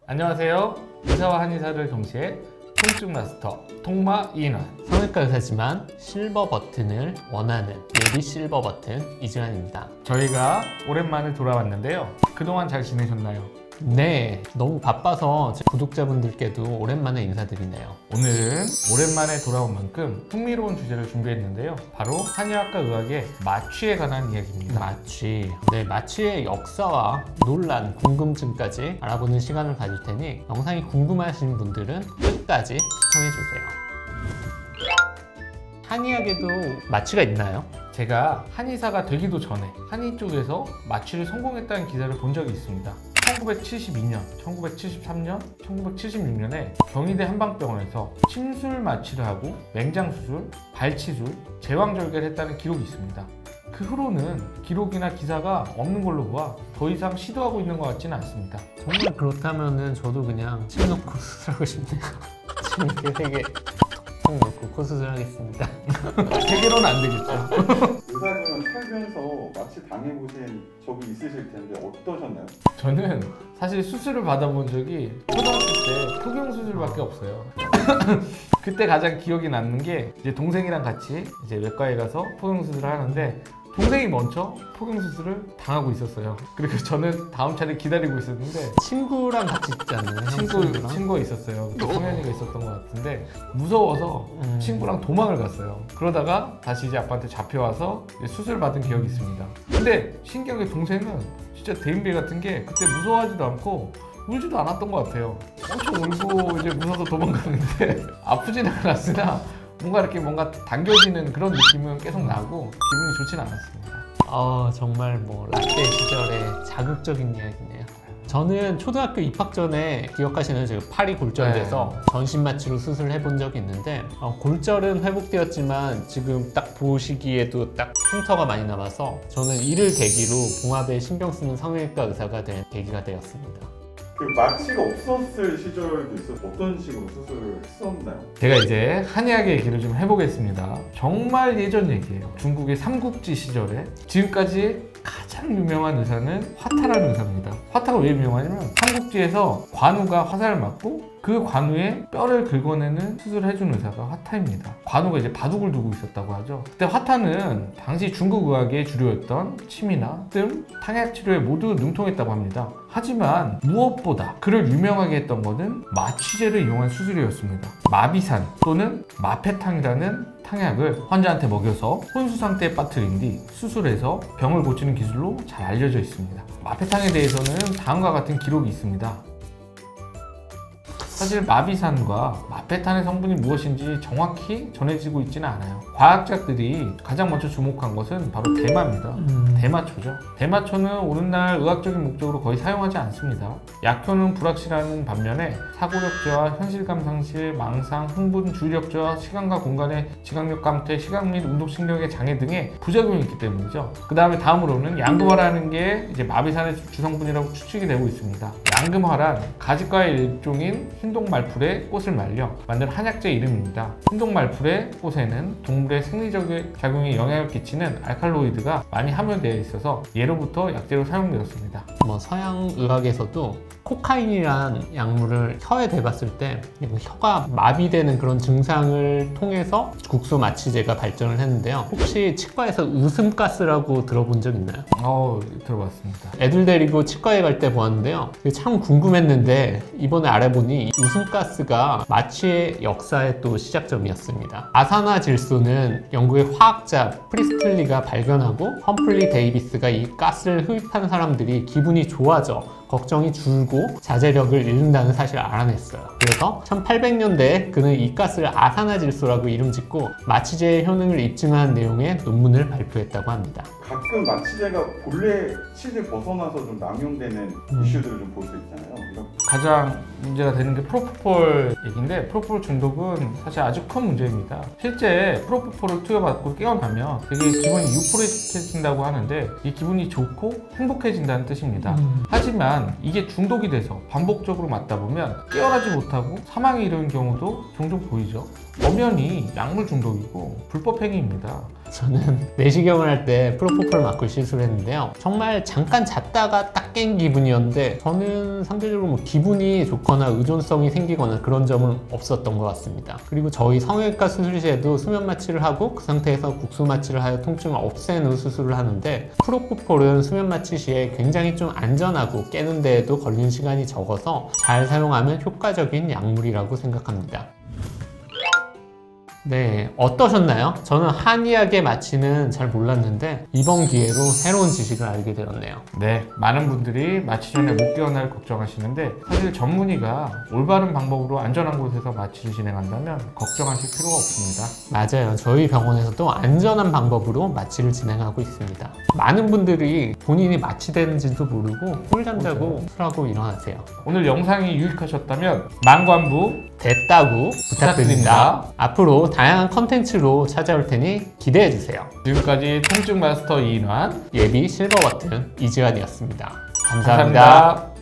안녕하세요. 의사와 한의사를 동시에 통증 마스터 통마 이인환 성형외과 의사지만 실버 버튼을 원하는 예비 실버 버튼 이주환입니다. 저희가 오랜만에 돌아왔는데요. 그동안 잘 지내셨나요? 네, 너무 바빠서 제 구독자분들께도 오랜만에 인사드리네요. 오늘은 오랜만에 돌아온 만큼 흥미로운 주제를 준비했는데요. 바로 한의학과 의학의 마취에 관한 이야기입니다. 마취. 네, 마취의 역사와 논란, 궁금증까지 알아보는 시간을 가질 테니 영상이 궁금하신 분들은 끝까지 시청해주세요. 한의학에도 마취가 있나요? 제가 한의사가 되기도 전에 한의 쪽에서 마취를 성공했다는 기사를 본 적이 있습니다. 1972년, 1973년, 1976년에 경희대 한방병원에서 침술 마취를 하고 맹장수술, 발치술, 제왕절개를 했다는 기록이 있습니다. 그 후로는 기록이나 기사가 없는 걸로 보아 더 이상 시도하고 있는 것 같지는 않습니다. 정말 그렇다면은 저도 그냥 침 놓고 수술하고 싶네요. 침 이렇게 3개 톡 놓고 코 수술하겠습니다. 3개로는 안 되겠죠. 의사분은 살면서 마취 당해보신 적이 있으실 텐데 어떠셨나요? 저는 사실 수술을 받아본 적이 초등학교 때 포경 수술밖에 없어요. 그때 가장 기억이 남는 게 이제 동생이랑 같이 이제 외과에 가서 포경 수술을 하는데 동생이 먼저 포경 수술을 당하고 있었어요. 그리고 저는 다음 차례 기다리고 있었는데 친구랑 같이 있지 않나요? 친구가 있었어요. 성현이가 있었던 것 같은데 무서워서 친구랑 도망을 갔어요. 그러다가 다시 이제 아빠한테 잡혀와서 수술 받은 기억이 있습니다. 근데 신기하게 동생은 진짜 대인배 같은 게 그때 무서워하지도 않고 울지도 않았던 것 같아요. 엄청 울고 이제 무서워서 도망가는데 아프지는 않았으나 뭔가 당겨지는 그런 느낌은 계속 나고 기분이 좋지는 않았습니다. 정말 뭐 라떼 시절의 자극적인 이야기네요. 저는 초등학교 입학 전에 기억하시는 제가 팔이 골절돼서 전신 마취로 수술을 해본 적이 있는데 골절은 회복되었지만 지금 딱 보시기에도 딱 흉터가 많이 남아서 저는 이를 계기로 봉합에 신경 쓰는 성형외과 의사가 된 계기가 되었습니다. 그 마취가 없었을 시절도 있어서 어떤 식으로 수술을 했었나요? 제가 이제 한의학의 얘기를 좀 해보겠습니다. 정말 예전 얘기예요. 중국의 삼국지 시절에 지금까지 가장 유명한 의사는 화타라는 의사입니다. 화타가 왜 유명하냐면 삼국지에서 관우가 화살을 맞고 그 관우의 뼈를 긁어내는 수술을 해준 의사가 화타입니다. 관우가 이제 바둑을 두고 있었다고 하죠. 그때 화타는 당시 중국 의학의 주류였던 침이나 뜸, 탕약 치료에 모두 능통했다고 합니다. 하지만 무엇보다 그를 유명하게 했던 것은 마취제를 이용한 수술이었습니다. 마비산 또는 마페탕이라는 탕약을 환자한테 먹여서 혼수 상태에 빠뜨린 뒤 수술해서 병을 고치는 기술로 잘 알려져 있습니다. 마페탕에 대해서는 다음과 같은 기록이 있습니다. 사실 마비산과 마페탄의 성분이 무엇인지 정확히 전해지고 있지는 않아요. 과학자들이 가장 먼저 주목한 것은 바로 대마입니다. 대마초죠. 대마초는 오늘날 의학적인 목적으로 거의 사용하지 않습니다. 약효는 불확실한 반면에 사고력 저하, 현실감 상실, 망상, 흥분, 주의력 저하, 시간과 공간의 지각력 감퇴, 시각 및 운동신경의 장애 등의 부작용이 있기 때문이죠. 그 다음에 다음으로는 양금화라는 게 이제 마비산의 주성분이라고 추측이 되고 있습니다. 양금화란 가지과의 일종인 흰동말풀에 꽃을 말려 만든 한약재 이름입니다. 흰동말풀의 꽃에는 동물의 생리적인 작용에 영향을 끼치는 알칼로이드가 많이 함유되어 있어서 예로부터 약재로 사용되었습니다. 서양 의학에서도 코카인이란 약물을 혀에 대봤을 때 혀가 마비되는 그런 증상을 통해서 국소 마취제가 발전을 했는데요. 혹시 치과에서 웃음가스라고 들어본 적 있나요? 들어봤습니다. 애들 데리고 치과에 갈 때 보았는데요. 참 궁금했는데 이번에 알아보니 웃음가스가 마취의 역사의 또 시작점이었습니다. 아산화질소는 영국의 화학자 프리스틀리가 발견하고 험플리 데이비스가 이 가스를 흡입하는 사람들이 기분이 좋아져 걱정이 줄고 자제력을 잃는다는 사실을 알아냈어요. 그래서 1800년대에 그는 이 가스를 아산화질소라고 이름 짓고 마취제의 효능을 입증한 내용의 논문을 발표했다고 합니다. 가끔 마취제가 본래 치를 벗어나서 좀 남용되는 이슈들을 좀 볼 수 있잖아요. 가장 문제가 되는 게 프로포폴 얘기인데, 프로포폴 중독은 사실 아주 큰 문제입니다. 실제 프로포폴을 투여받고 깨어나면 되게 기분이 유포리스해진다고 하는데, 이 기분이 좋고 행복해진다는 뜻입니다. 하지만 이게 중독이 돼서 반복적으로 맞다 보면 깨어나지 못하고 사망에 이르는 경우도 종종 보이죠. 엄연히 약물 중독이고 불법 행위입니다. 저는 내시경을 할 때 프로포폴 맞고 시술을 했는데요. 정말 잠깐 잤다가 딱 깬 기분이었는데, 저는 상대적으로 뭐 기분이 좋거나 의존성이 생기거나 그런 점은 없었던 것 같습니다. 그리고 저희 성형외과 수술실에도 수면 마취를 하고 그 상태에서 국소 마취를 하여 통증을 없앤 후 수술을 하는데, 프로포폴은 수면 마취 시에 굉장히 좀 안전하고 깨는 데에도 걸리는 시간이 적어서 잘 사용하면 효과적인 약물이라고 생각합니다. 네, 어떠셨나요? 저는 한의학의 마취는 잘 몰랐는데 이번 기회로 새로운 지식을 알게 되었네요. 네, 많은 분들이 마취 전에 못 깨어날 걱정하시는데, 사실 전문의가 올바른 방법으로 안전한 곳에서 마취를 진행한다면 걱정하실 필요가 없습니다. 맞아요. 저희 병원에서도 안전한 방법으로 마취를 진행하고 있습니다. 많은 분들이 본인이 마취되는지도 모르고 꿀잠 자고 술하고 일어나세요. 오늘 영상이 유익하셨다면 만관부 됐다고 부탁드립니다. 앞으로 다양한 컨텐츠로 찾아올 테니 기대해주세요. 지금까지 통증 마스터 이인환, 예비 실버 버튼 이지환이었습니다. 감사합니다. 감사합니다.